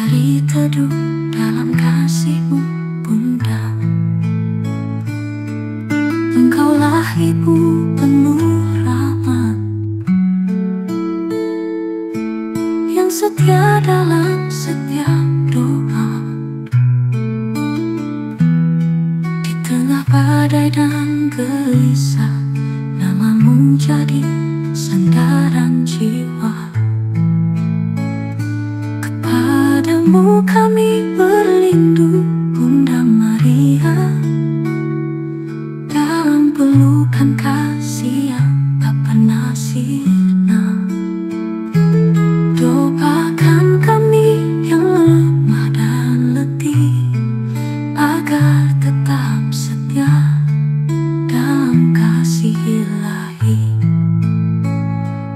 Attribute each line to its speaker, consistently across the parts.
Speaker 1: Mari teduh dalam kasih-Mu, Bunda. Engkaulah Ibu penuh rahmat, yang setia dalam setiap doa. Di tengah badai dan gelisah, nama-Mu jadi sandaran jiwa. Kepadamu kami berlindung, Bunda Maria, dalam pelukan kasih yang tak pernah sirna. Doakan kami yang lemah dan letih, agar tetap setia dalam kasih ilahi.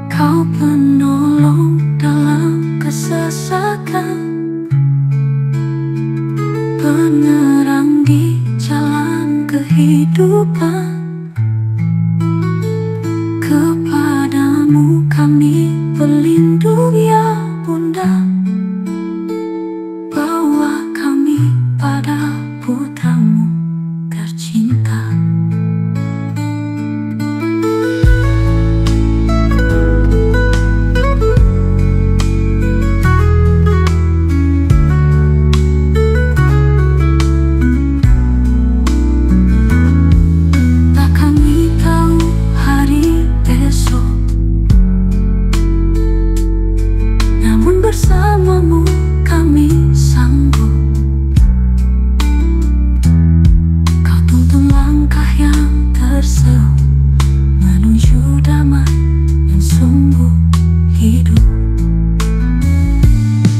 Speaker 1: Kau penolong dalam kesesakan, penerang di jalan kehidupan. Kepadamu kami berlindung ya Bunda, bawa kami pada putra-Mu tercinta. Bersama-Mu kami sanggup. Kau tuntun langkah yang terseok menuju damai yang sungguh hidup.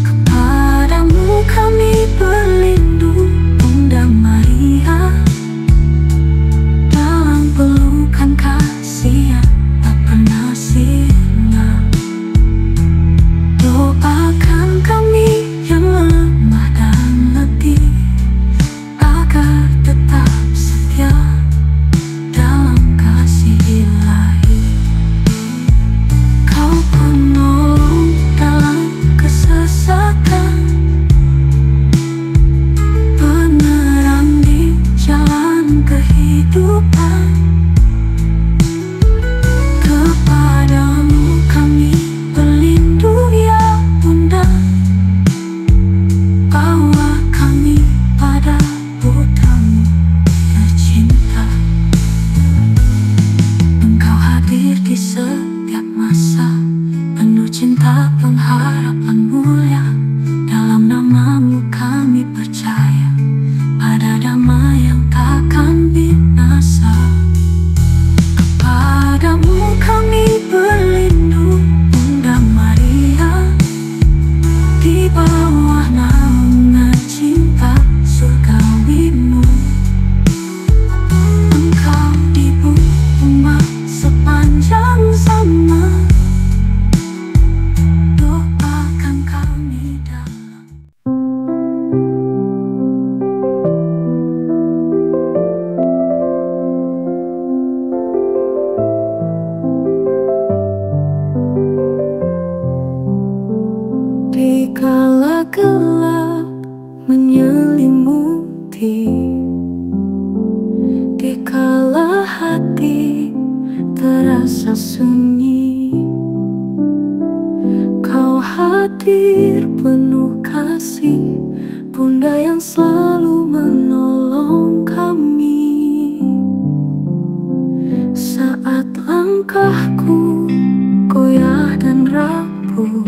Speaker 1: Kepadamu kami berlindung, Bunda Maria, dalam pelukan kasih yang tak pernah sirna. Doakan kami yang lemah dan letih, agar tetap setia dalam kasih ilahi. Kau penolong dalam kesesakan, penerang di jalan kehidupan. Kepadamu kami berlindung ya Bunda, bawa kami pada putra-Mu tercinta. Engkau hadir di setiap masa, penuh cinta pengharapan mulia. Dalam nama-Mu kami percaya pada damai yang takkan binasa. Kepadamu kami berlindung, Bunda Maria, di bawah naungan cinta surgawi-Mu. Engkau ibu umat sepanjang zaman, doakan kami dalam. Dikala gelap menyelimuti, dikala hati terasa sunyi, Kau hadir penuh kasih, Bunda yang selalu menolong kami. Saat langkahku goyah dan rapuh,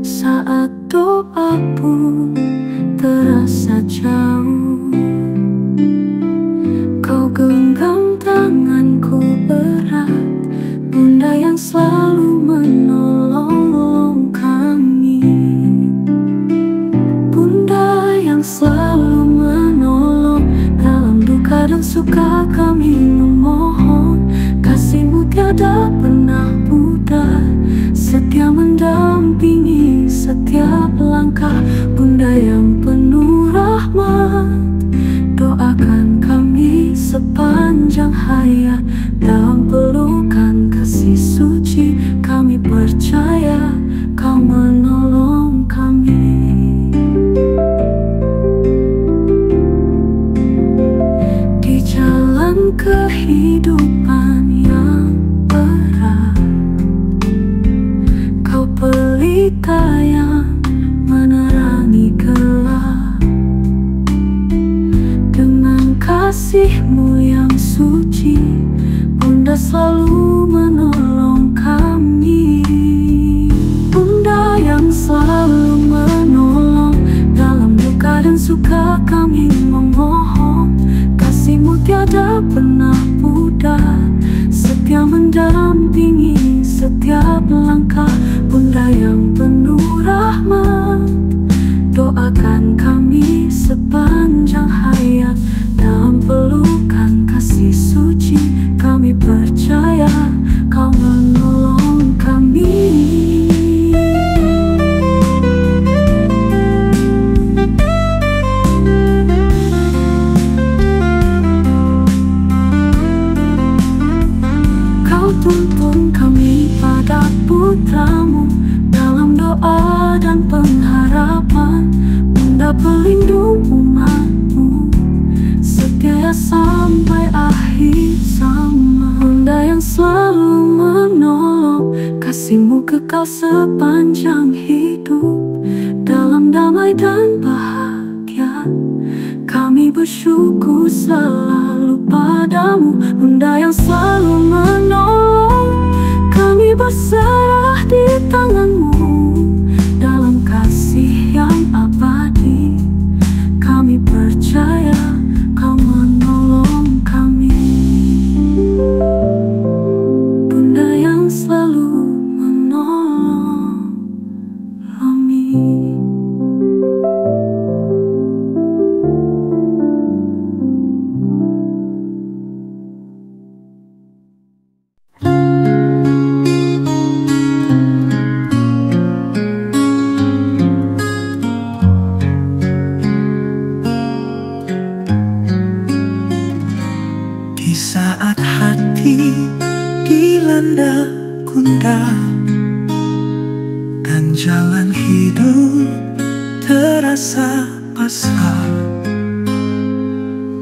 Speaker 1: saat doa pun terasa jauh, Kau genggam tanganku erat, Bunda yang selalu menolong kami. Bunda yang selalu menolong dalam duka dan suka, kami memohon kasih-Mu tiada pernah pudar, setia mendampingi setiap langkah. Bunda yang penuh rahmat, doakan kami sepanjang hayat dalam pelukan kasih suci. Kami percaya Kau menolong kami. kasih-Mu yang suci, Bunda selalu menolong kami. Bunda yang selalu menolong, dalam duka dan suka kami memohon. Kasih-Mu tiada pernah pudar, setia mendampingi setiap langkah. Bunda yang penuh rahmat, doakan kami sepanjang hayat. Dalam pelukan kasih suci, kami percaya Kau menolong kami. Kau tuntun kami pada putra-Mu, dalam doa dan pengharapan. Bunda pelindung umat-Mu, setia sampai akhir zaman. Bunda yang selalu menolong, kasih-Mu kekal sepanjang hidup. Dalam damai dan bahagia, kami bersyukur selalu padamu. Bunda yang selalu menolong, kami berserah di tangan-Mu. Dalam kasih yang abadi, kami percaya Kau menolong kami. Bunda yang selalu menolong kami.
Speaker 2: Di saat hati dilanda gundah dan jalan hidup terasa pasrah,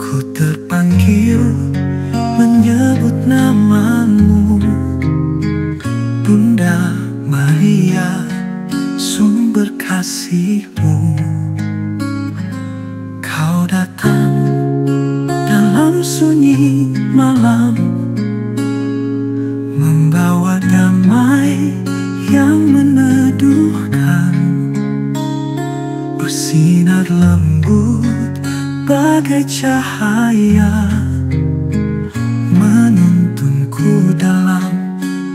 Speaker 2: ku terpanggil menyebut nama-Mu, Bunda Maria, sumber kasih-Mu. Kau datang dalam sunyi malam, membawa damai yang meneduhkan, bersinar lembut bagai cahaya, menuntunku dalam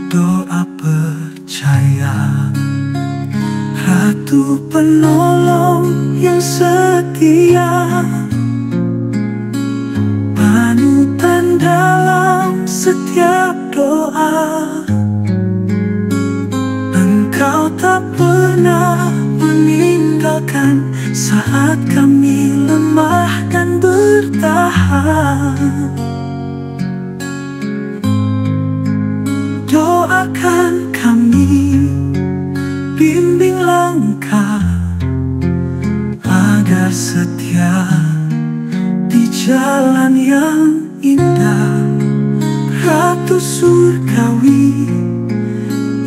Speaker 2: doa percaya. Ratu penolong yang setia, panutan dalam setiap doa. Engkau tak pernah meninggalkan saat kami lemah dan bertahan. Doakan kami, bimbing langkah agar setia di jalan yang indah. Ratu surgawi,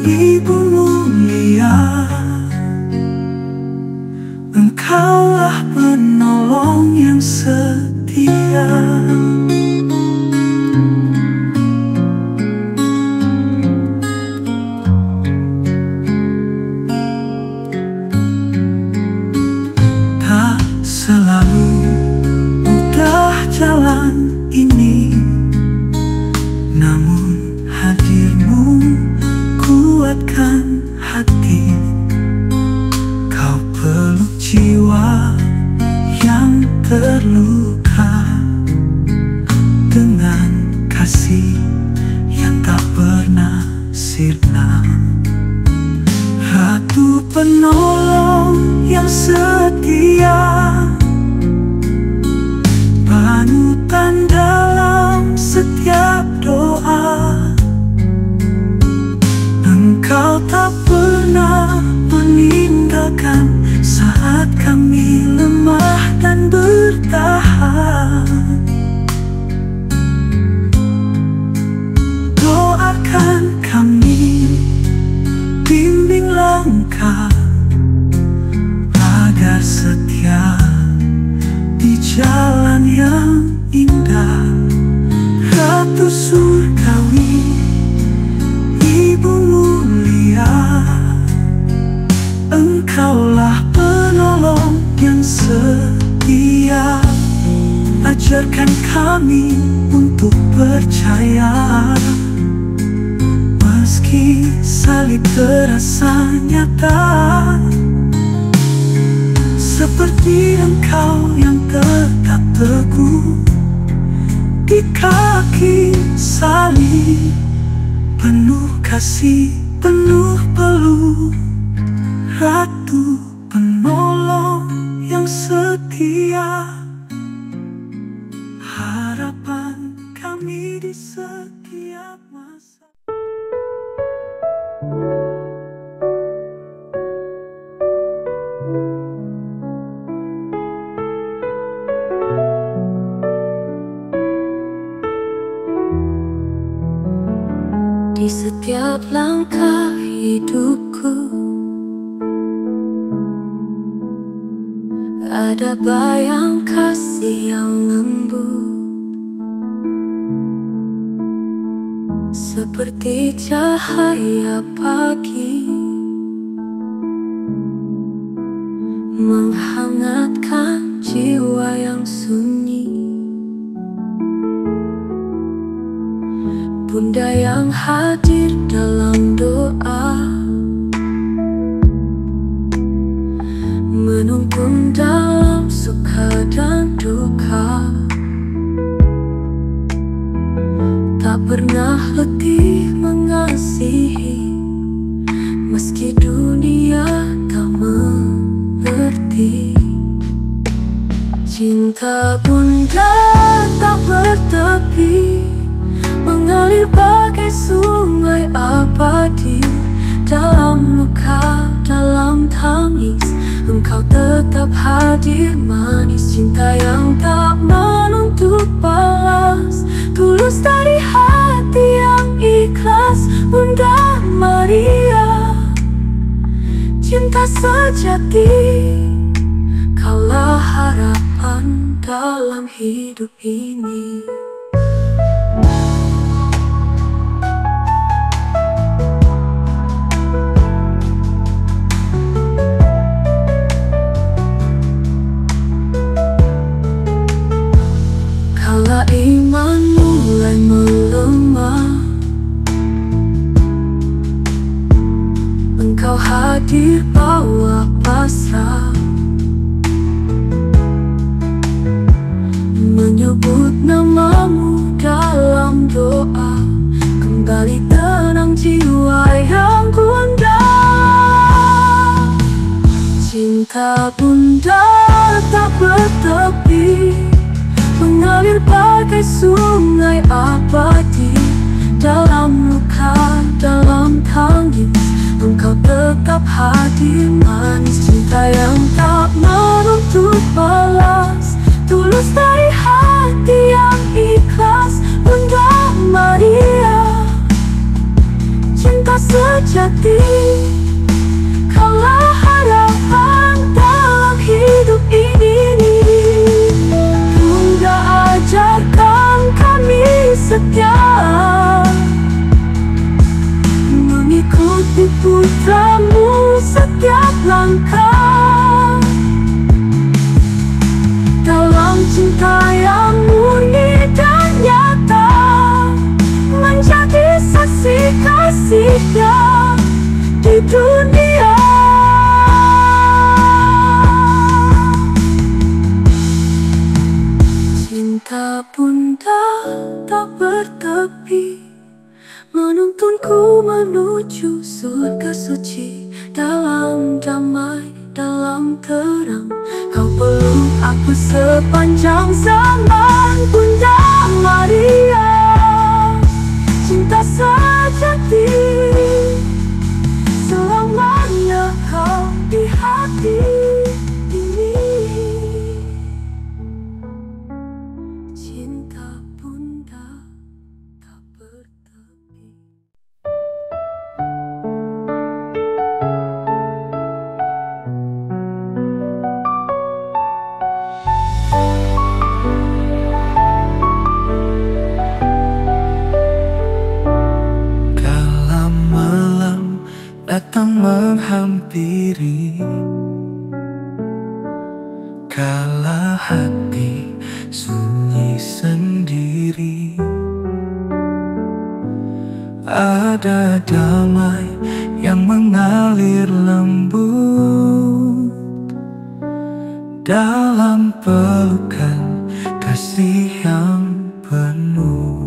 Speaker 2: Ibu mulia, Engkaulah penolong yang setia. Tak selalu mudah jalan ini, namun hadir-Mu kuatkan hati. Kau peluk jiwa yang terluka dengan kasih yang tak pernah sirna. Ratu penolong yang setia, panutan dalam setiap doa. Engkau tak pernah meninggalkan saat kami lemah dan bertahan. Doakan kami, bimbing langkah agar setia di jalan yang indah. yang setia. Ajarkan kami untuk percaya, meski salib terasa nyata. Seperti Engkau yang tetap teguh di kaki salib, penuh kasih, penuh peluh, Ratu penolong yang setia. Harapan kami di setiap masa.
Speaker 1: Di setiap langkah hidupku ada bayang kasih yang lembut, seperti cahaya pagi, menghangatkan jiwa yang sunyi. Bunda yang hadir dalam doa, menuntun dalam suka dan duka, tak pernah letih mengasihi, meski dunia tak mengerti. Cinta Bunda tak bertepi, mengalir bagai sungai abadi. Dalam luka, dalam tangis, Engkau tetap hadir manis. Cinta yang tak menuntut balas, tulus dari hati yang ikhlas. Bunda Maria, cinta sejati, Kaulah harapan dalam hidup ini. Kala iman mulai melemah, Engkau hadir bawa pasrah, menyebut namamu dalam doa, kembali tenang jiwa yang gundah. Cinta Bunda tak bertepi, mengalir bagai sungai abadi. Dalam luka, dalam tangis, Engkau tetap hadir manis. Cinta yang tak menuntut balas, tulus dari hati yang ikhlas. Bunda Maria, cinta sejati, Kaulah harapan dalam hidup ini. Bunda ajarkan kami setia, mengikuti putramu setiap langkah. Dalam cinta yang murni dan nyata, menjadi saksi kasih-Nya di dunia. Cinta Bunda tak bertepi, menuntunku menuju surga suci. Dalam damai, dalam terang, Kau peluk aku sepanjang zaman. Bunda Maria, cinta sejati, selamanya Kau di hati ini. Cinta Bunda tak bertepi.
Speaker 2: Kala malam datang menghampiri, kala hati sunyi sendiri, ada damai yang mengalir lembut dalam pelukan kasih yang penuh.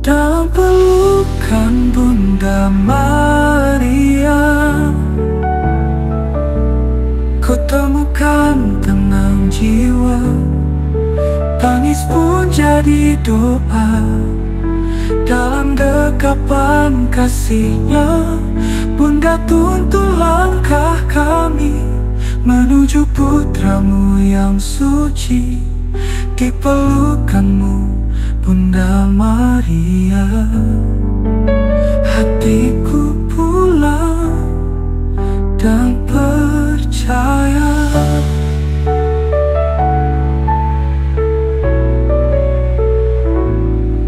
Speaker 2: Dalam pelukan Bunda Maria, ku temukan tenang jiwa. Tangis pun jadi doa. Dalam dekapan kasih-Nya, Bunda tuntun langkah kami menuju putra-Mu yang suci. Di pelukan-Mu, Bunda Maria, hatiku pulang dan percaya.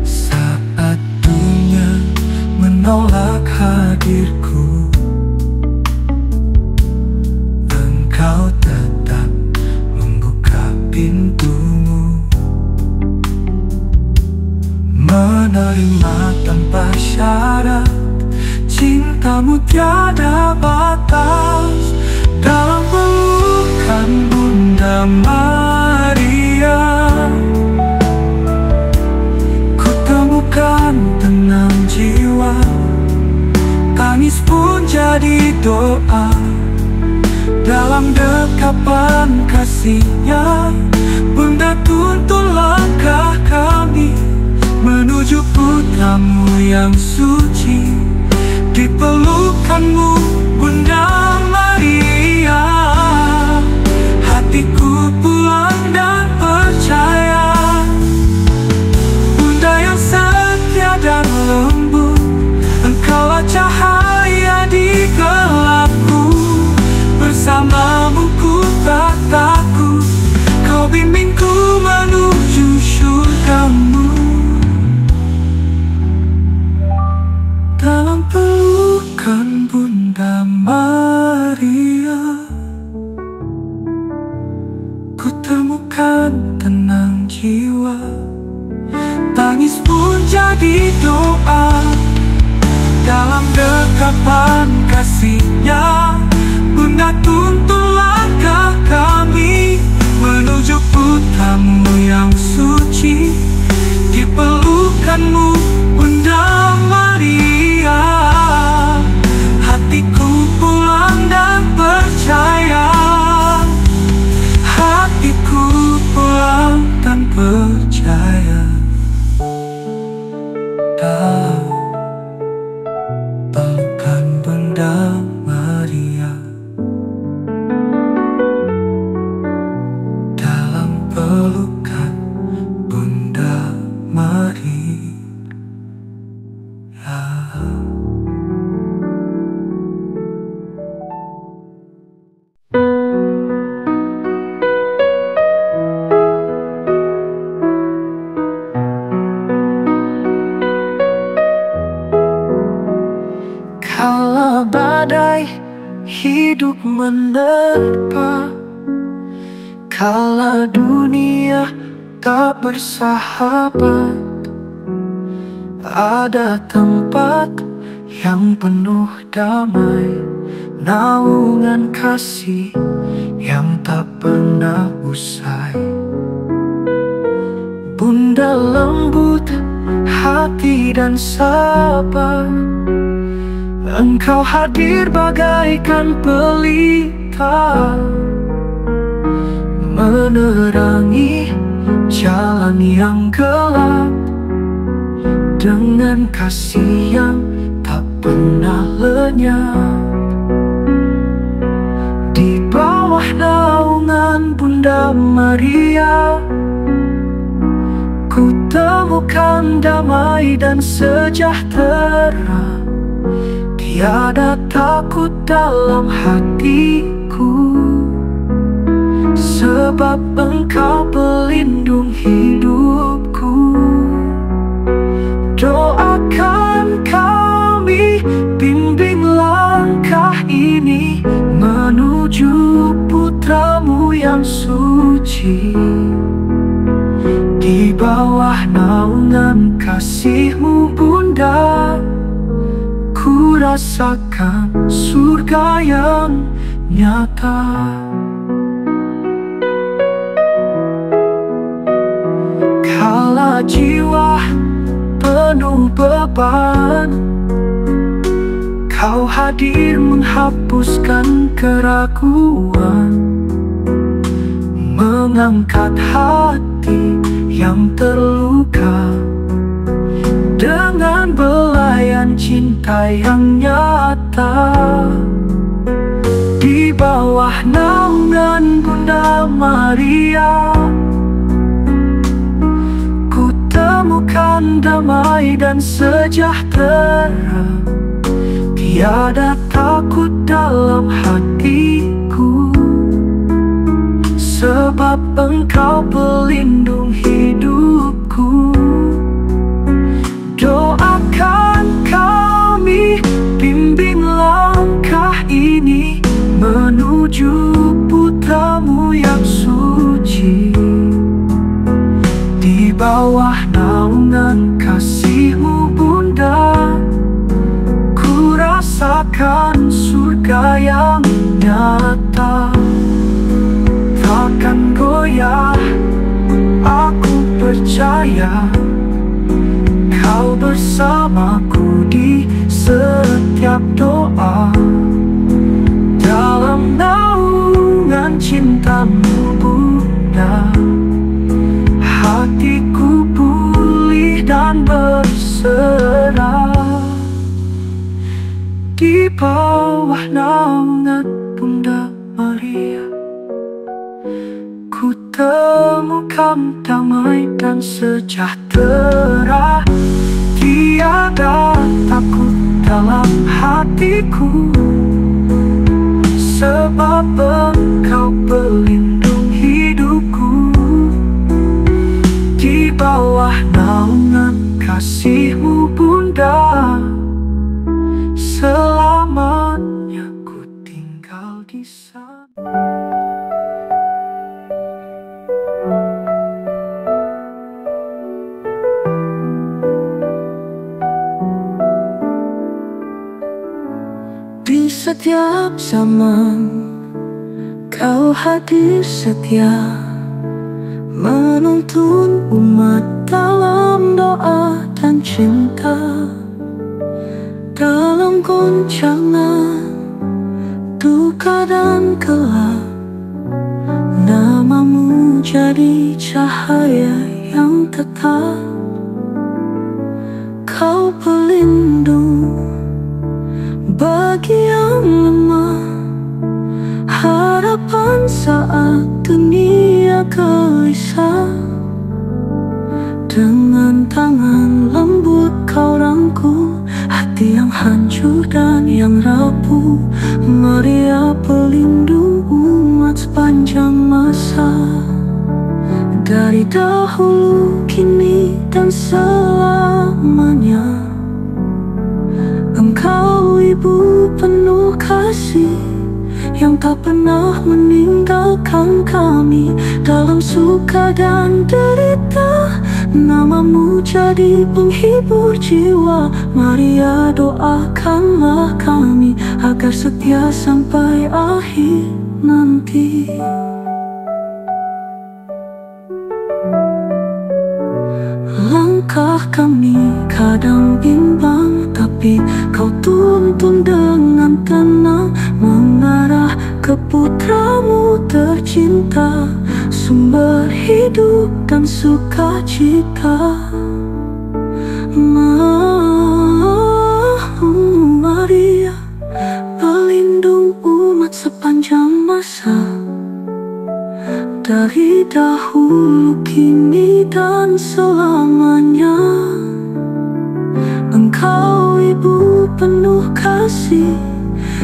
Speaker 2: Saat dunia menolak hadirku, Engkau tetap membuka pintu-Mu, menerima tanpa syarat. Cinta-Mu tiada batas. Dalam pelukan Bunda Maria, ku temukan tenang jiwa. Tangis pun jadi doa. Dalam dekapan kasih-Nya, Bunda tuntun langkah kami menuju putra-Mu yang suci. Di pelukan-Mu, Bunda Maria, hatiku pulang dan percaya. Bunda yang setia dan lembut, Engkaulah cahaya di gelapku. Bersama-Mu ku tak takut, Kau bimbingku menuju surga-Mu. Dalam pelukan Bunda Maria, ku temukan tenang jiwa. Tangis pun jadi doa. Dalam dekapan kasih-Nya, Bunda tuntun langkah kami menuju putra-Mu yang suci. Di pelukan-Mu, Bunda Maria, hatiku pulang dan percaya. Hatiku pulang dan percaya. Pelukan Bunda Maria, dalam pelukan Bunda Maria. Kala badai hidup menerpa, kala dunia tak bersahabat, ada tempat yang penuh damai, naungan kasih yang tak pernah usai. Bunda lembut hati dan sabar, Engkau hadir bagaikan pelita, menerangi jalan yang gelap dengan kasih yang tak pernah lenyap. Di bawah naungan Bunda Maria, ku temukan damai dan sejahtera. Tiada takut dalam hatiku, sebab Engkau pelindung hidupku. Doakan kami, bimbing langkah ini menuju putra-Mu yang suci. Di bawah naungan kasih-Mu Bunda, ku rasakan surga yang nyata. Kala jiwa penuh beban, Kau hadir menghapuskan keraguan, mengangkat hati yang terluka dengan belayan cinta yang nyata. Di bawah naungan Bunda Maria, ku temukan damai dan sejahtera. Tiada takut dalam hatiku, sebab Engkau pelindung hidupku. Doakan kami, bimbing langkah ini menuju putra-Mu yang suci. Di bawah naungan kasih-Mu Bunda, ku rasakan surga yang nyata. Takkan goyah, aku percaya Kau bersamaku di setiap doa. Dalam naungan cinta-Mu Bunda, hatiku pulih dan berserah. Di bawah naungan Bunda Maria, ku temukan damai dan sejahtera. Tiada takut dalam hatiku, sebab Engkau pelindung hidupku. Di bawah naungan kasih-Mu Bunda, selamanya ku tinggal di sana. Di setiap zaman Kau hadir setia, menuntun umat dalam doa dan cinta. Dalam goncangan, duka dan gelap, nama-Mu jadi cahaya yang tetap. Kau pelindung bagi yang lemah, harapan saat dunia gelisah. Dengan tangan lembut Kau rangkul hati yang hancur dan yang rapuh. Maria pelindung umat sepanjang masa, dari dahulu, kini, dan selamanya. Engkau Ibu penuh kasih, yang tak pernah meninggalkan kami. Dalam suka dan derita, nama-Mu jadi penghibur jiwa. Maria, doakanlah kami agar setia sampai akhir nanti. Langkah kami kadang bimbang, tapi Kau tuntun dengan tenang, mengarah ke putra-Mu tercinta, sumber hidup dan sukacita. Maria, pelindung umat sepanjang masa, dari dahulu, kini, dan selamanya. Engkau Ibu penuh kasih,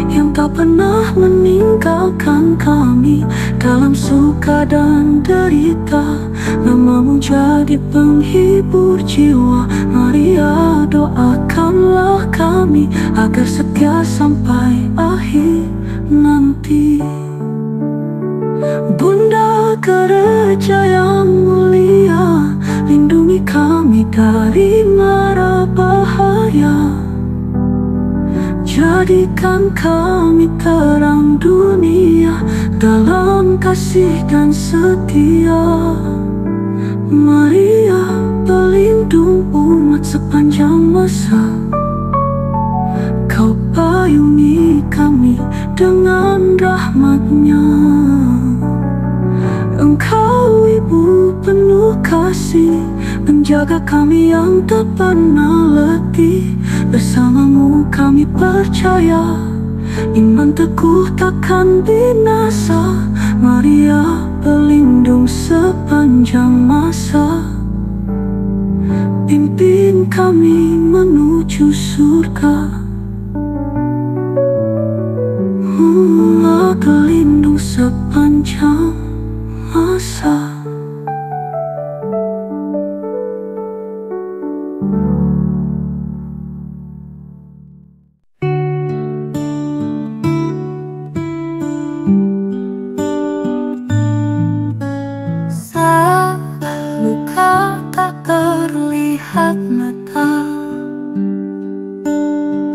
Speaker 2: yang tak pernah meninggalkan kami. Dalam suka dan derita, nama-Mu jadi penghibur jiwa. Maria, doakanlah kami agar setia sampai akhir nanti. Bunda gereja yang mulia, lindungi kami dari mara bahaya. Jadikan kami terang dunia dalam kasih dan setia. Maria, pelindung umat sepanjang masa, Kau payungi kami dengan rahmat-Nya. Engkau ibu penuh kasih, menjaga kami yang tak pernah letih. Bersamamu kami percaya, iman teguh takkan binasa. Maria, pelindung sepanjang masa, pimpin kami menuju surga. Pelindung sepanjang masa.
Speaker 1: Luka tak terlihat mata,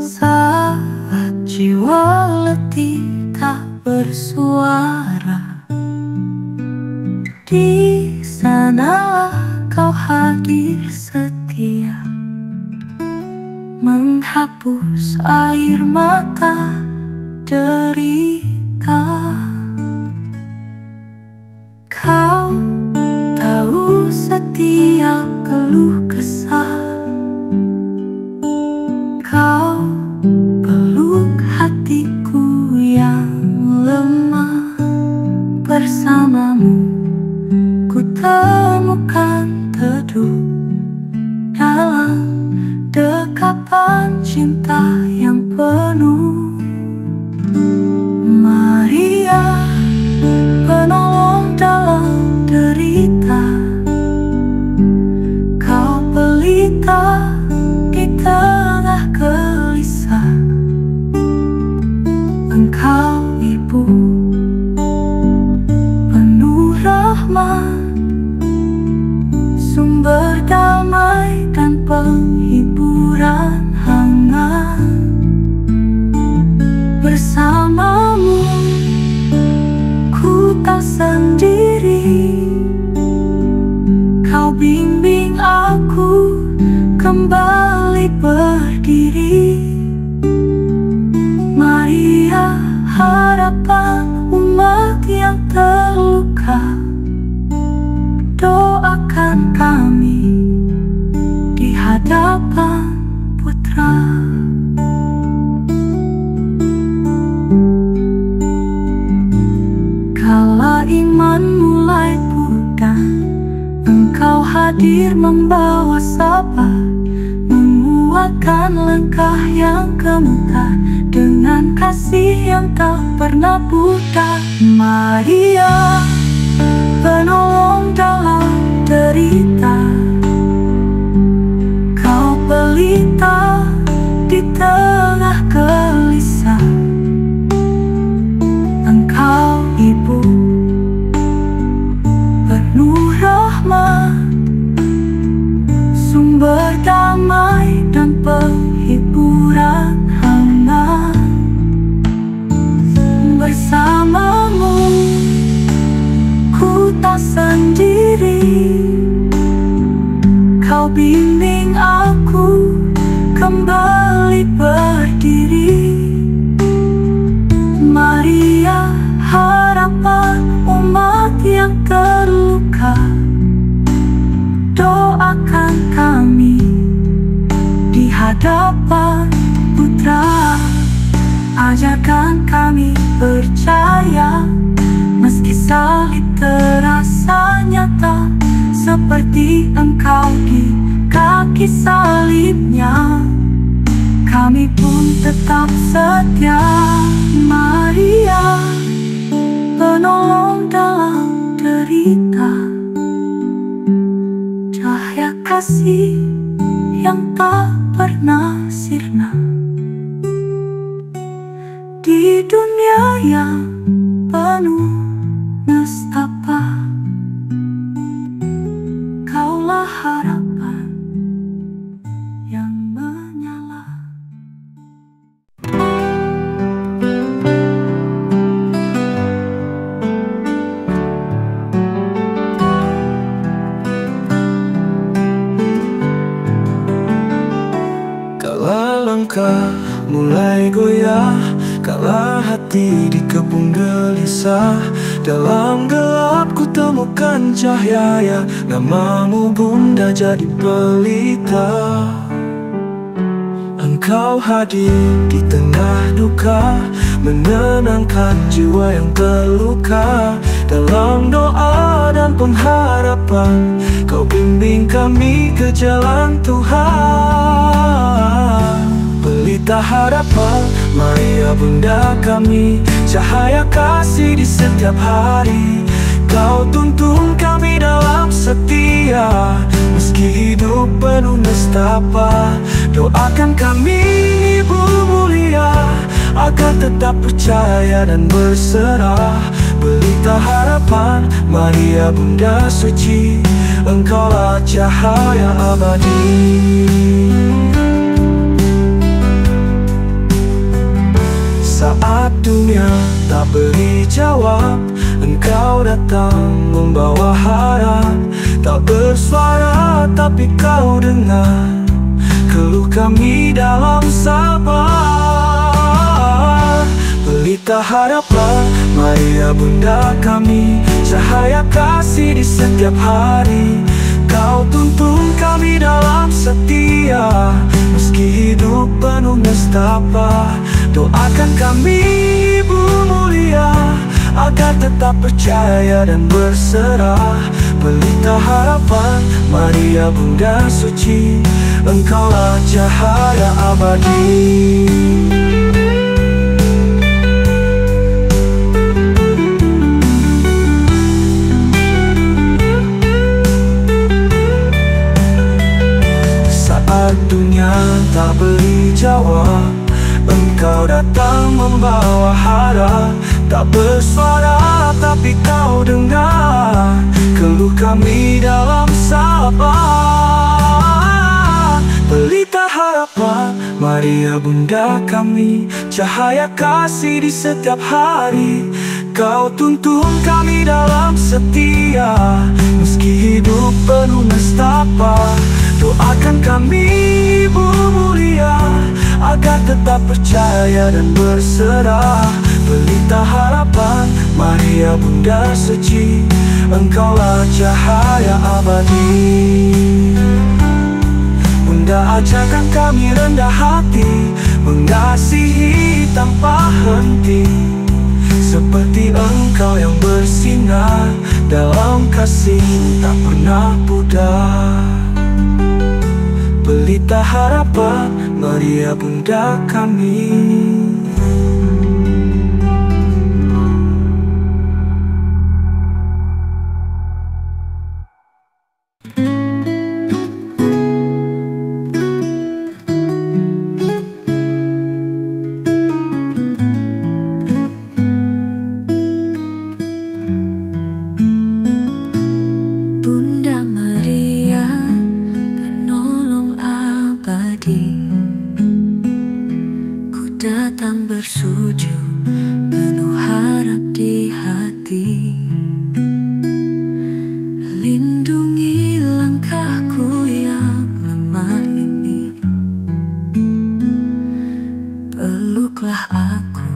Speaker 1: saat jiwa letih tak bersuara, di sanalah Kau hadir setia, menghapus air mata derita. Kau tahu setiap keluh kesah, Kau peluk hatiku yang lemah. Bersamamu ku temukan teduh dalam dekapan cinta yang penuh. Maria, penolong dalam derita, Kau pelita di tengah gelisah. Engkau ibu penuh rahmat, sumber damai dan penghiburan hangat. Bersamamu ku tak sendiri, Kau bimbing aku kembali berdiri. Maria, harapan umat yang terluka, doakan kami di hadapan Putra. Kala iman mulai pudar, Engkau hadir membawa sabar, menguatkan langkah yang gemetar dengan kasih yang tak pernah pudar. Maria, penolong dalam derita, Kau pelita di tengah gelisah. Engkau ibu penuh rahmat, sumber damai dan penghiburan hangat. Bersamamu ku tak sendiri, Kau bimbing aku kembali berdiri. Maria, harapan umat yang terluka, doakan kami di hadapan Putra. Ajarkan kami percaya, meski salib terasa nyata, seperti Engkau di kaki salibnya, kami pun tetap setia. Maria, penolong dalam derita, cahaya kasih yang tak pernah sirna. Di dunia yang penuh nestapa,
Speaker 2: hati di kebun gelisah. Dalam gelap ku temukan cahaya, namamu Bunda jadi pelita. Engkau hadir di tengah duka, menenangkan jiwa yang terluka. Dalam doa dan pengharapan, Kau bimbing kami ke jalan Tuhan. Pelita harapan, Maria Bunda kami, cahaya kasih di setiap hari. Kau tuntun kami dalam setia, meski hidup penuh nestapa. Doakan kami Ibu mulia, agar tetap percaya dan berserah. Pelita harapan, Maria Bunda suci, Engkaulah cahaya abadi. Saat dunia tak beri jawab, Engkau datang membawa harap. Tak bersuara tapi Kau dengar keluh kami dalam sabar. Pelita harapan, Maria Bunda kami, cahaya kasih di setiap hari. Kau tuntun kami dalam setia, meski hidup penuh nestapa. Doakan kami Ibu mulia, agar tetap percaya dan berserah. Pelita harapan, Maria Bunda suci, Engkaulah cahaya abadi. Saat dunia tak beri jawab, Engkau datang membawa harap. Tak bersuara tapi Kau dengar keluh kami dalam sabar. Pelita harapan, Maria Bunda kami, cahaya kasih di setiap hari. Kau tuntun kami dalam setia, meski hidup penuh nestapa. Doakan kami Ibu mulia, agar tetap percaya dan berserah. Pelita harapan, Maria Bunda suci, Engkaulah cahaya abadi. Bunda ajarkan kami rendah hati, mengasihi tanpa henti, seperti Engkau yang bersinar dalam kasih tak pernah pudar. Pelita harapan, Maria Bunda kami.
Speaker 1: Bunda Maria, penolong abadi, ku datang bersujud, penuh harap di hati. Lindungi langkahku yang lemah ini, peluklah aku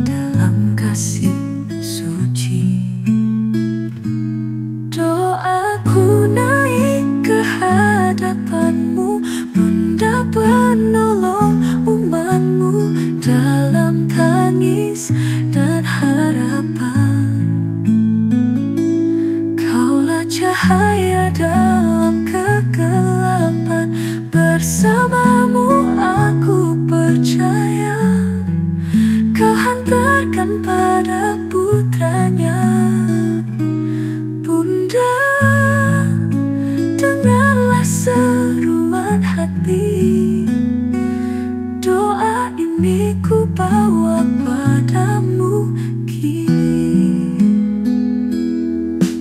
Speaker 1: dalam kasih suci. Doaku naik ke hadapan-Mu, Bunda penolong umat-Mu dalam tangis dan harapan. Kaulah cahaya dalam kegelapan, bersama-Mu aku percaya. Kau hantarkan pada putranya. Bunda, dengarlah seruan hati, doa ini ku bawa padamu kini.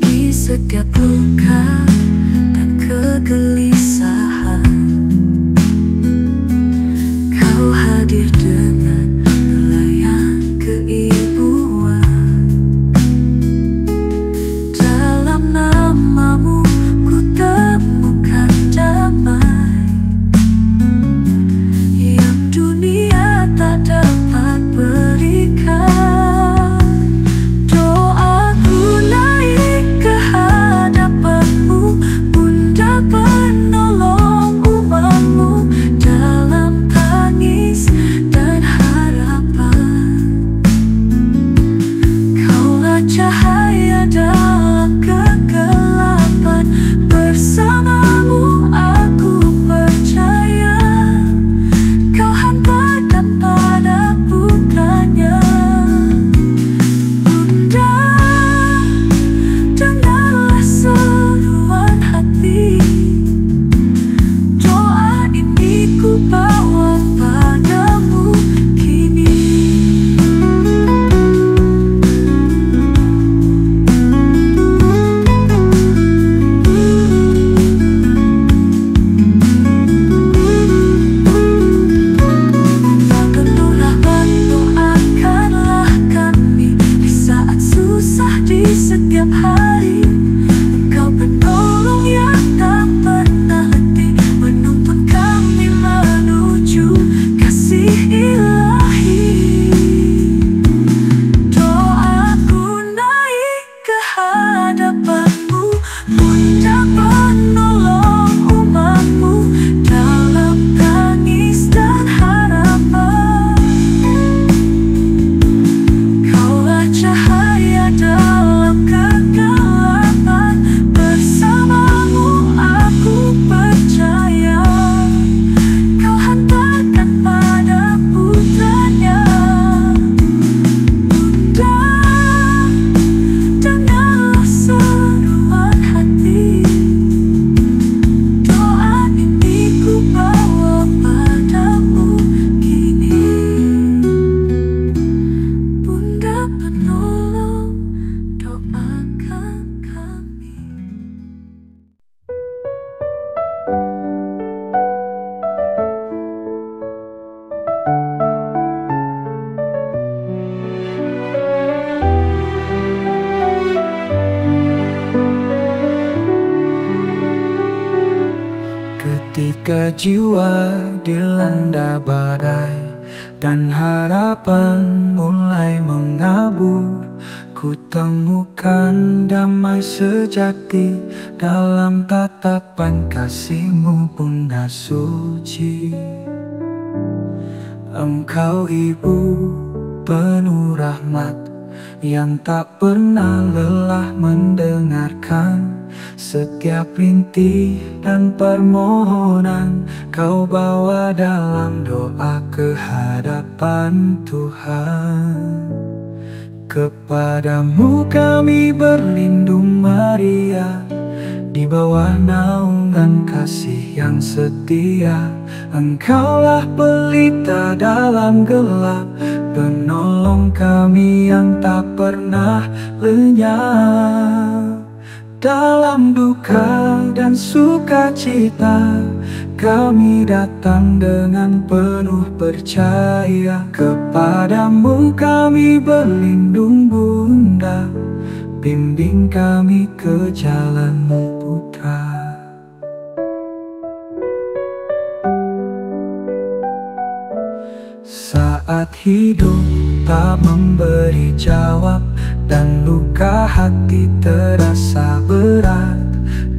Speaker 1: Di setiap luka dan kegelisahan, Kau hadir dengan pelayan keibuan. Dalam namamu ku temukan damai, yang dunia tak dapat berikan. cahaya dalam kegelapan. Bersamamu aku percaya, Kau hantarkan pada putranya. Bunda, dengarlah seruan hati, doa ini ku bawa padamu kini. Penuhlah doakanlah kami di saat susah di setiap hari. Engkau penolong yang tak pernah letih, menuntun kami menuju kasih ilahi. Doaku naik ke hadapanmu, Bunda penolong umatmu dalam tangis dan harapan. Kaulah cahaya dalam kegelapan. Bersamamu aku percaya, Kau hantarkan pada putranya. Bunda, dengarlah seruan hati, doa ini ku bawa padamu kini. Bunda penolong, doakan kami.
Speaker 2: Ketika jiwa dilanda badai dan harapan mulai mengabur, ku temukan damai sejati dalam tatapan kasih-Mu, Bunda suci. Engkau Ibu penuh rahmat yang tak pernah lelah mendengarkan setiap rintih dan permohonan. Kau bawa dalam doa ke hadapan Tuhan. Kepadamu kami berlindung Maria, di bawah naungan kasih yang setia. Engkaulah pelita dalam gelap, penolong kami yang tak pernah lenyap. Dalam duka dan sukacita, kami datang dengan penuh percaya. Kepadamu kami berlindung Bunda, bimbing kami ke jalan-Mu Putra. Saat hidup tak memberi jawab dan luka hati terasa berat,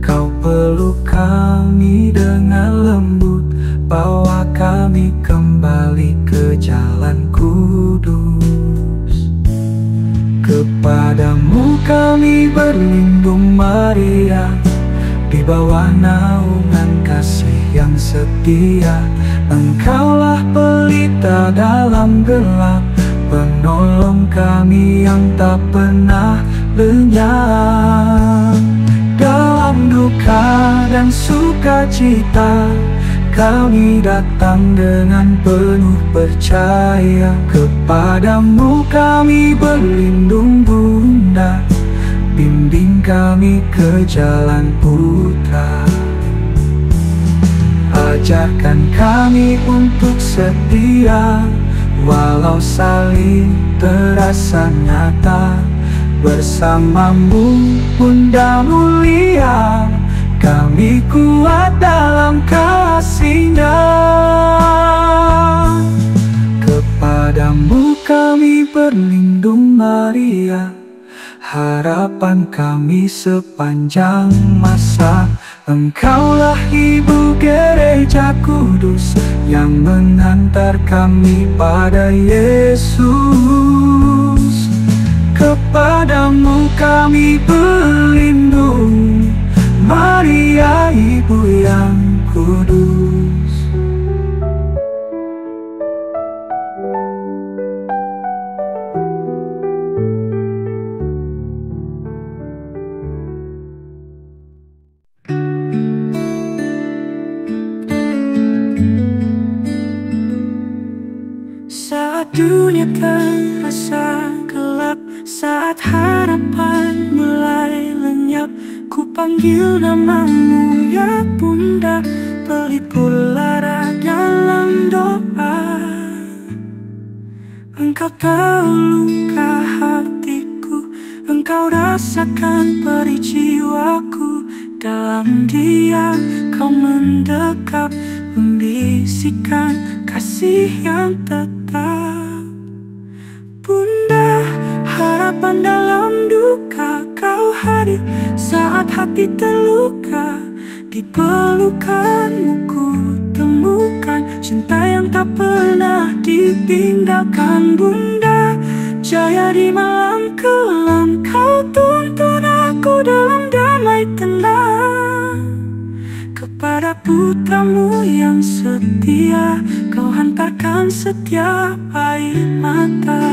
Speaker 2: Kau peluk kami dengan lembut, bawa kami kembali ke jalan kudus. Kepadamu kami berlindung Maria, di bawah naungan kasih yang setia. Engkaulah pelita dalam gelap, penolong kami yang tak pernah lenyap. Dalam duka dan sukacita, kami datang dengan penuh percaya. Kepadamu kami berlindung Bunda, bimbing kami ke jalan Putra. Ajarkan kami untuk setia, walau saling terasa nyata. Bersamamu Bunda mulia, kami kuat dalam kasih-Nya. Kepadamu kami berlindung Maria, harapan kami sepanjang masa. Engkaulah Ibu Gereja Kudus yang mengantar kami pada Yesus. Kepadamu kami berlindung, Maria Ibu yang kudus. Saat dunia terasa gelap, saat harapan mulai lenyap, ku panggil namamu ya Bunda, pelipur lara dalam doa. Engkau tahu luka hatiku, engkau rasakan perih jiwaku. Dalam diam kau mendekap, membisikkan kasih yang tetap. Bunda, harapan dalam duka, kau hadir saat hati terluka. Di pelukanmu ku temukan cinta yang tak pernah ditinggalkan. Bunda, jaya di malam kelam, kau tuntun aku dalam damai tenang. Kepada putramu yang setia, kau hantarkan setiap air mata.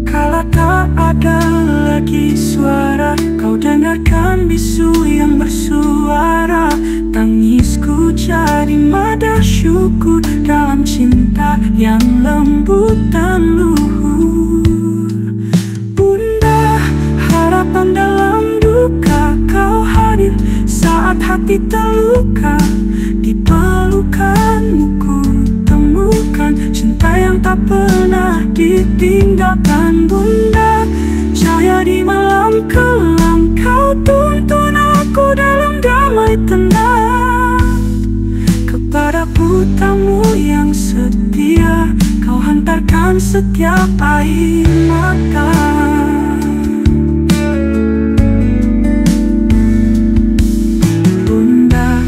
Speaker 2: Kala tak ada lagi suara, kau dengarkan bisu yang bersuara. Tangisku jadi nada syukur dalam cinta yang lembut dan luhur. Bunda, harapan dalam duka, kau hadir saat hati terluka. Di pelukanmu ku temukan cinta yang tak pernah ditinggalkan. Bunda, jaya di malam kelam, kau tuntun aku dalam damai tenang. Kepada putramu yang setia, kau hantarkan setiap air mata. Bunda,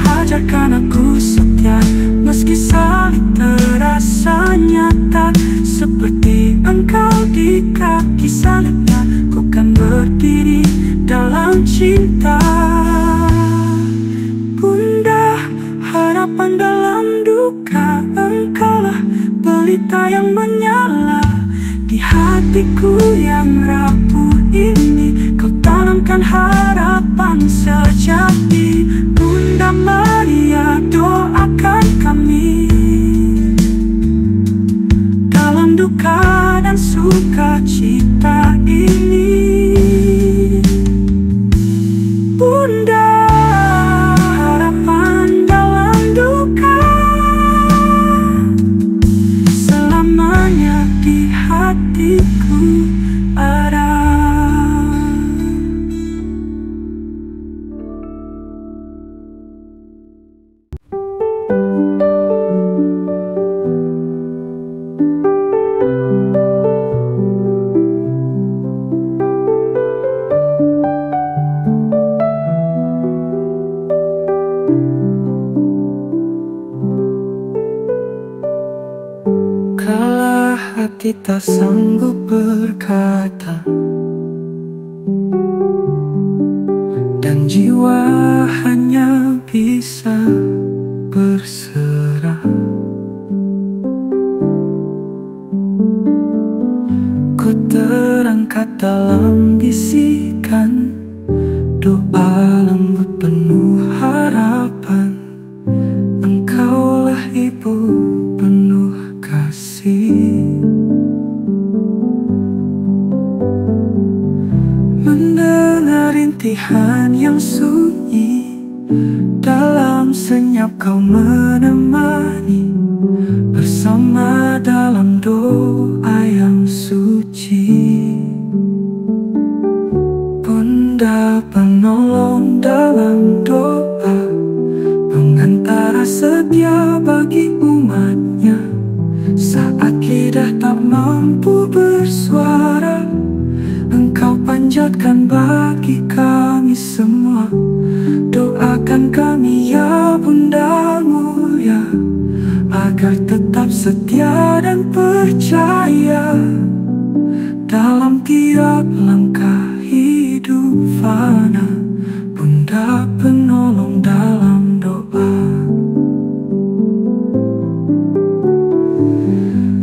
Speaker 2: ajarkan aku setia, meski salib terasa nyata. Seperti engkau di kaki salibnya, ku kan berdiri dalam cinta. Bunda, harapan dalam duka, engkaulah pelita yang menyala. Di hatiku yang rapuh ini, kau tanamkan harapan sejati. Bunda Maria, doakan kami dalam duka dan sukacita ini. Bunda, harapan dalam duka, selamanya di hatiku ada. Kala hati tak sanggup berkata, dan jiwa hanya bisa berserah. Ku terangkat dalam bisikan doa lembut penuh harapan. Engkaulah Ibu penuh kasih, mendengar rintihan yang sunyi, dalam senyap kau menemani, bersama dalam doa yang suci. Bunda penolong dalam doa, pengantara setia bagi umatnya. Saat lidah tak mampu bersuara, Engkau panjatkan bagi kami semua. Doakan kami ya Bunda mulia, agar tetap setia dan percaya dalam tiap langkah hidup fana. Bunda penolong dalam doa.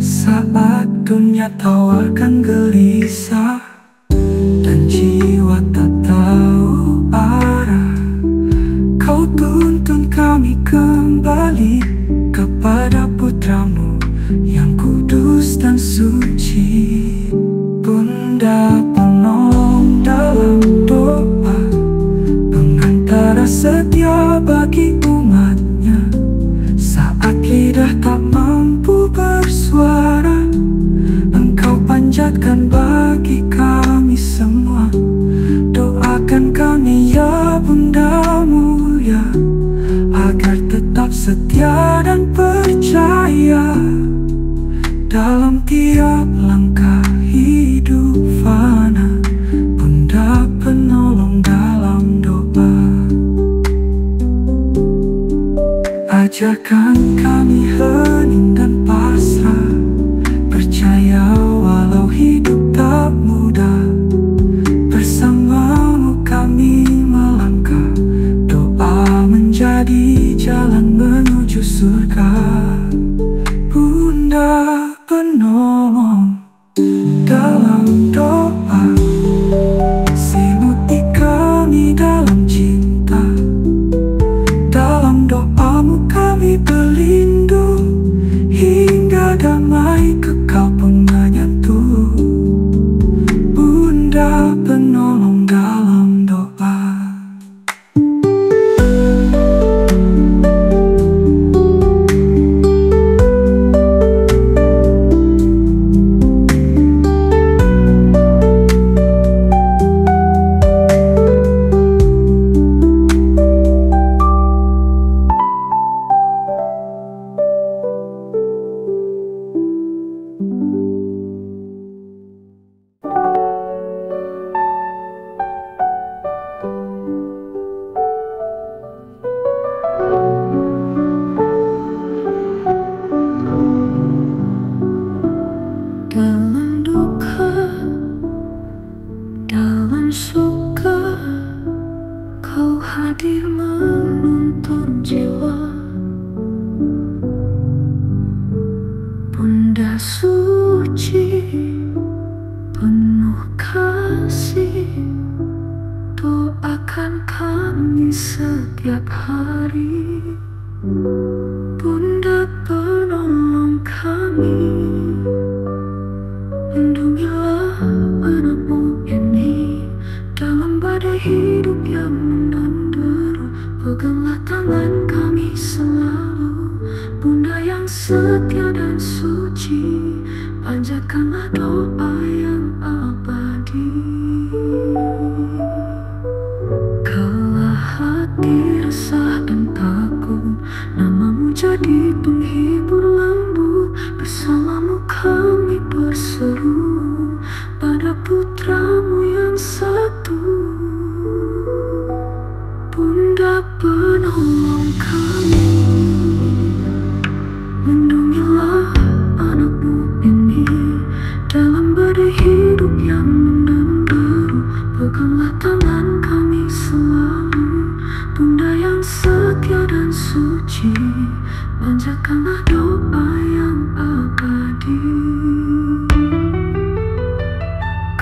Speaker 2: Saat dunia tawarkan gelisah dan jiwa tak tahu arah, Kau tuntun kami kembali kepada Putramu yang kudus dan suci. Bunda penolong dalam doa, pengantara setia bagi umatnya. Saat lidah tak mampu bersuara, Engkau panjatkan bagi kami semua. Doakan kami ya Bunda mulia, agar tetap setia dan percaya dalam tiap langkah hidup fana. Bunda penolong dalam doa. Ajarkan kami hening dan pasrah, percaya walau hidup tak mudah. Bersamamu kami melangkah, doa menjadi jalan menuju surga. Bunda penolong dalam doa, selimuti kami dalam cinta. Dalam doamu kami berlindung, hingga damai kekal pun menyentuh. Bunda penolong dalam doa.
Speaker 1: Dalam duka, dalam suka, Kau hadir menuntun jiwa. Bunda suci, penuh kasih, doakan kami setiap hari. Bunda penolong kami, lindungilah anakmu ini dalam badai hidup yang menderu. Peganglah tangan kami selalu, Bunda yang setia dan suci. Panjatkanlah doa yang abadi. Kala hati resah dan takut, namamu jadi penghibur lembu. Bersamamu kami berseru pada Putramu yang satu. Bunda penolong kami, lindungilah anakmu ini dalam badai hidup yang menderu. Peganglah tangan kami selalu, Bunda yang setia dan suci. Panjatkanlah doa yang abadi.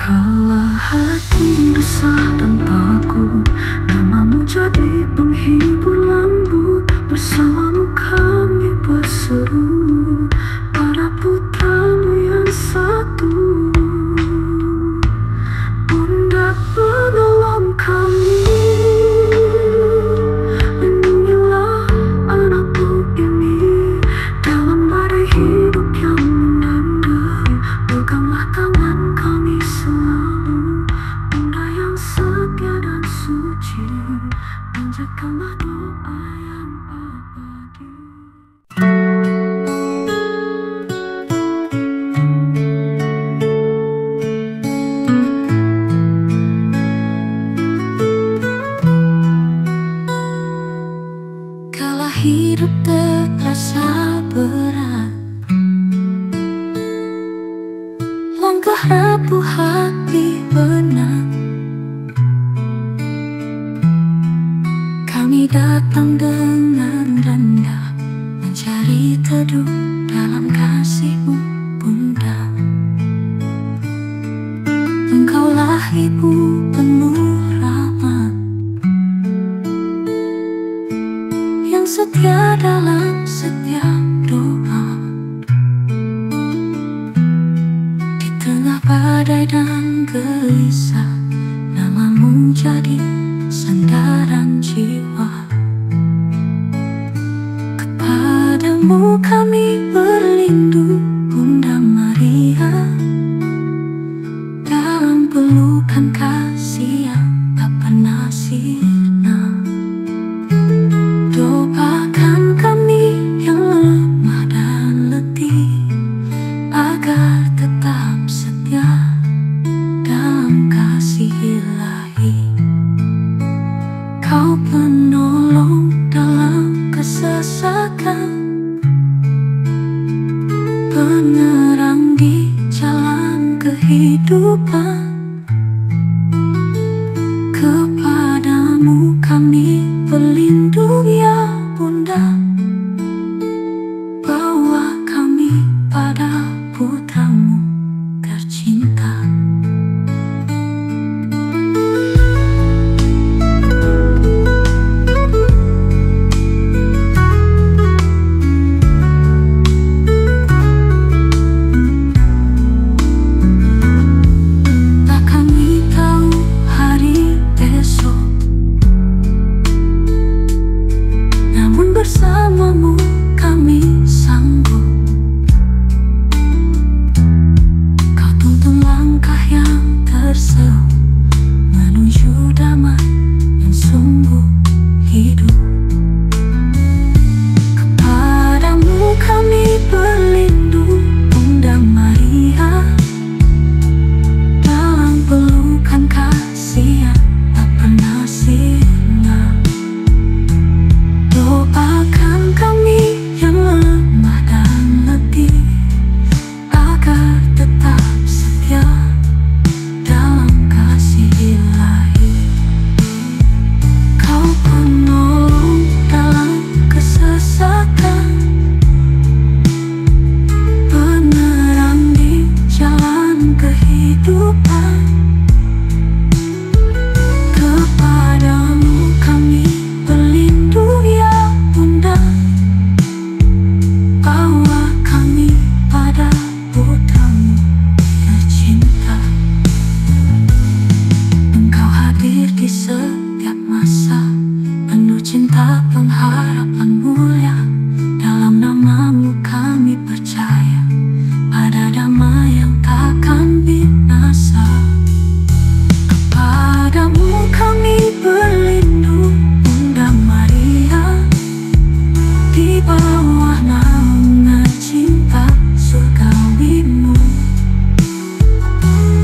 Speaker 1: Kala hati resah dan takut, namamu jadi penghibur lembut. Bersamamu kami berseru pada Putramu yang satu. Bunda penolong kami, lindungilah anakmu ini dalam badai hidup yang menanda. Alangkah rapuh hati benar, kami datang dengan rendah, mencari teduh dalam kasih-Mu, Bunda. Engkaulah Ibu penuh rahmat, yang setia dalam setiap doa. Di tengah badai dan gelisah, nama-Mu jadi sandaran jiwa. Kepadamu kami berlindung, Bunda Maria, dalam pelukan kasih yang tak pernah sirna. Doakan kami yang lemah dan letih, agar tetap setia dalam kasih ilahi. Kau penolong dalam kesesakan, penerang di jalan kehidupan. Kepadamu kami berlindung ya Bunda, bawa kami pada putra-Mu tercinta. Bersama-Mu kami sanggup. Kau tuntun langkah yang terseok menuju damai yang sungguh hidup. Kepadamu kami berlindung, Bunda Maria, dalam pelukan kasih yang tak pernah sirna. Doakan kami yang lemah dan letih, agar tetap setia dalam kasih ilahi. Kau penolong dalam kesesakan, penerang di jalan kehidupan. Kepadamu kami berlindung ya Bunda, bawa kami pada putra-Mu tercinta. Engkau hadir di setiap masa, penuh cinta pengharapan mulia. Dalam nama-Mu kami percaya pada damai yang takkan binasa. Kepadamu kami berlindung, Bunda Maria, di bawah naungan cinta surgawi-Mu.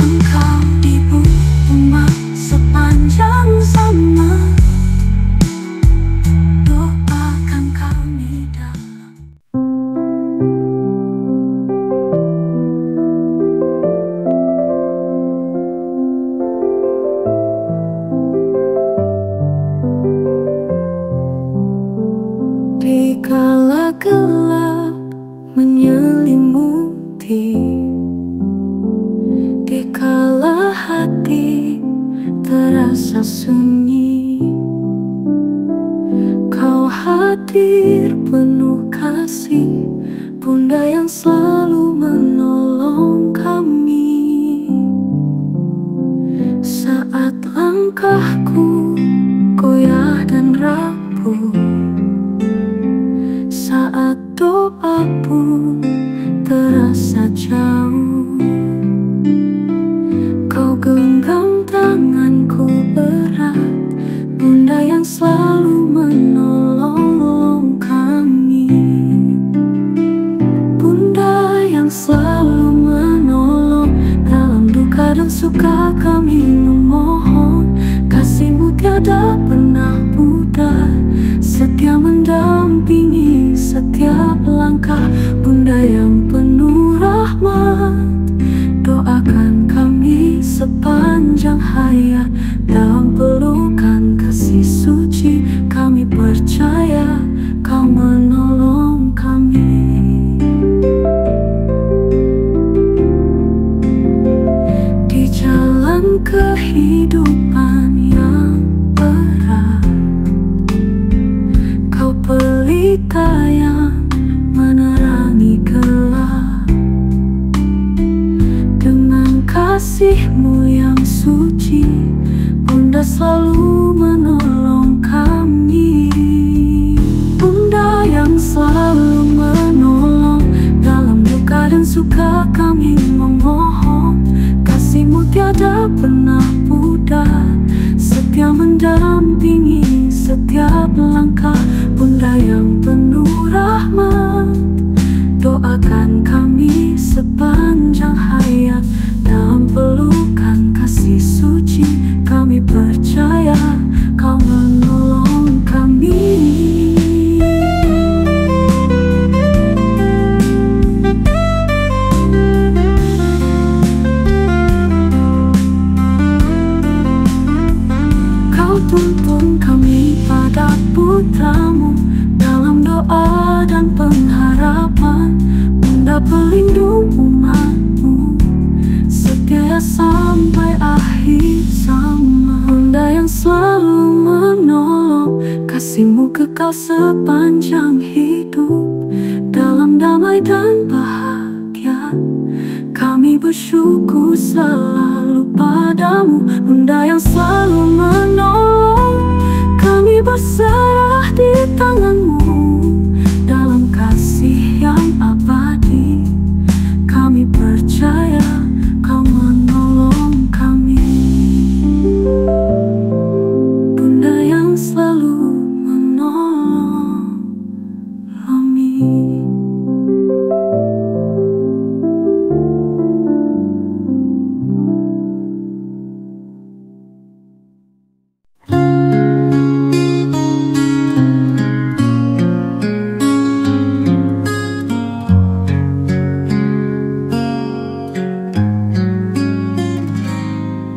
Speaker 1: Engkau Ibu umat sepanjang zaman, doakan kami dalam di kala gelap menyelimuti, di kala hati terasa sunyi. Kau hadir penuh kasih, Bunda yang selalu menolong kami. Saat langkahku goyah dan rapuh, saat doa pun terasa jauh, Kau genggam tanganku erat, Bunda yang selalu menolong kami. Bunda yang selalu menolong dalam duka dan suka, kami memohon kasih-Mu tiada pernah pudar, setia mendampingi setiap langkah. Bunda yang penuh rahmat, kasih-Mu yang suci, Bunda selalu menolong kami. Bunda yang selalu menolong, dalam duka dan suka kami memohon. Kasih-Mu tiada pernah pudar, setia mendampingi setiap langkah. Bunda yang penuh rahmat, doakan kami sepanjang hayat. Dalam pelukan kasih suci, kami percaya Kau menolong kami. Kau tuntun kami pada putra-Mu, dalam doa dan pengharapan. Bunda pelindung umat-Mu, setia sampai akhir zaman. Bunda yang selalu menolong, kasih-Mu kekal sepanjang hidup. Dalam damai dan bahagia, kami bersyukur selalu padamu. Bunda yang selalu menolong, kami berserah di tangan-Mu. Dalam kasih yang abadi, kami percaya Kau menolong kami. Bunda yang selalu menolong kami.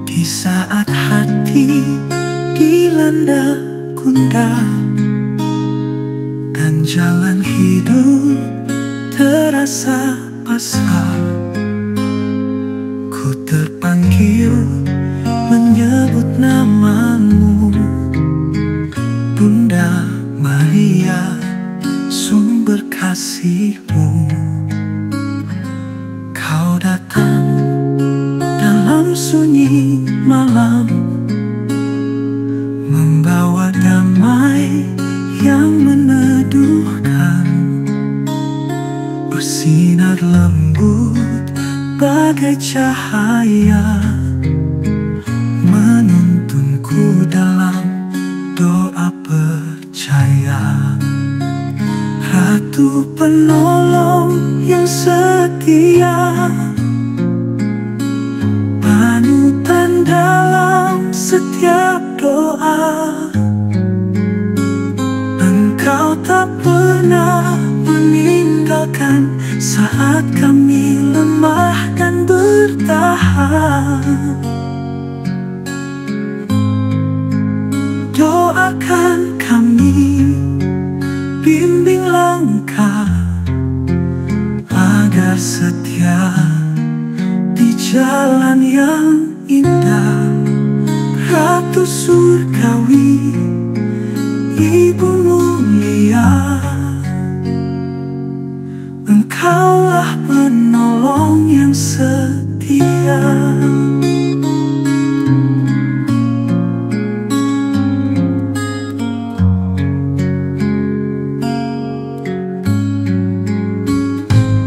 Speaker 2: Di saat hati dilanda gundah dan jalan hidup terasa pasrah, ku terpanggil menyebut nama-Mu, Bunda Maria, sumber kasih-Mu. Kau datang dalam sunyi malam, membawa damai yang meneduhkan, bersinar lembut bagai cahaya, menuntunku dalam doa percaya. Ratu penolong yang setia, panutan dalam setiap doa. Engkau tak pernah meninggalkan saat kami lemah dan bertahan. Doakan kami, bimbing langkah, agar setia di jalan yang indah. Ratu surgawi, Ibu mulia, Engkaulah penolong yang setia.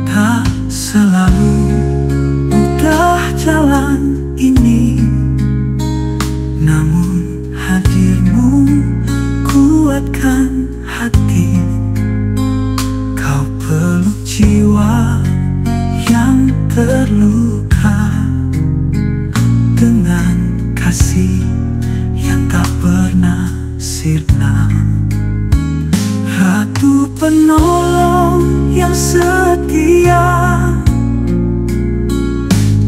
Speaker 2: Tak selalu mudah jalan ini, namun hadir-Mu kuatkan hati. Kau peluk jiwa yang terluka dengan kasih yang tak pernah sirna. Ratu penolong yang setia,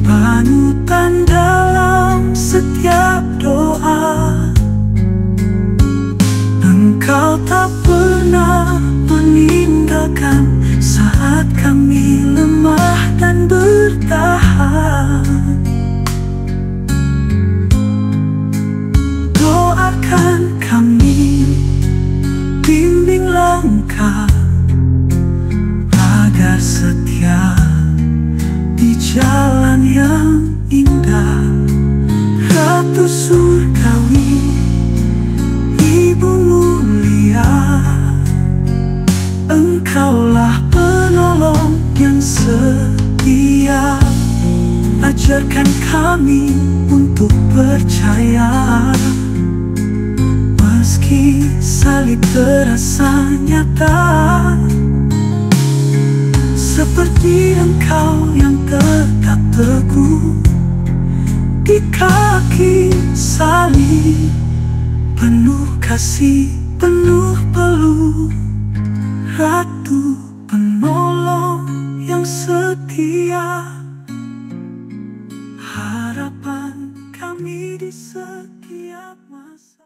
Speaker 2: panutan dalam setiap doa. Engkau tak pernah meninggalkan saat kami lemah dan bertahan. Doakan kami, bimbing langkah, agar setia di jalan yang indah, Ratu surgawi, Ibu mulia. Engkaulah penolong yang setia. Ajarkan kami untuk percaya, meski salib terasa nyata. Seperti Engkau yang tetap teguh di kaki salib, penuh kasih, penuh peluh, Ratu penolong yang setia. Harapan kami di setiap masa.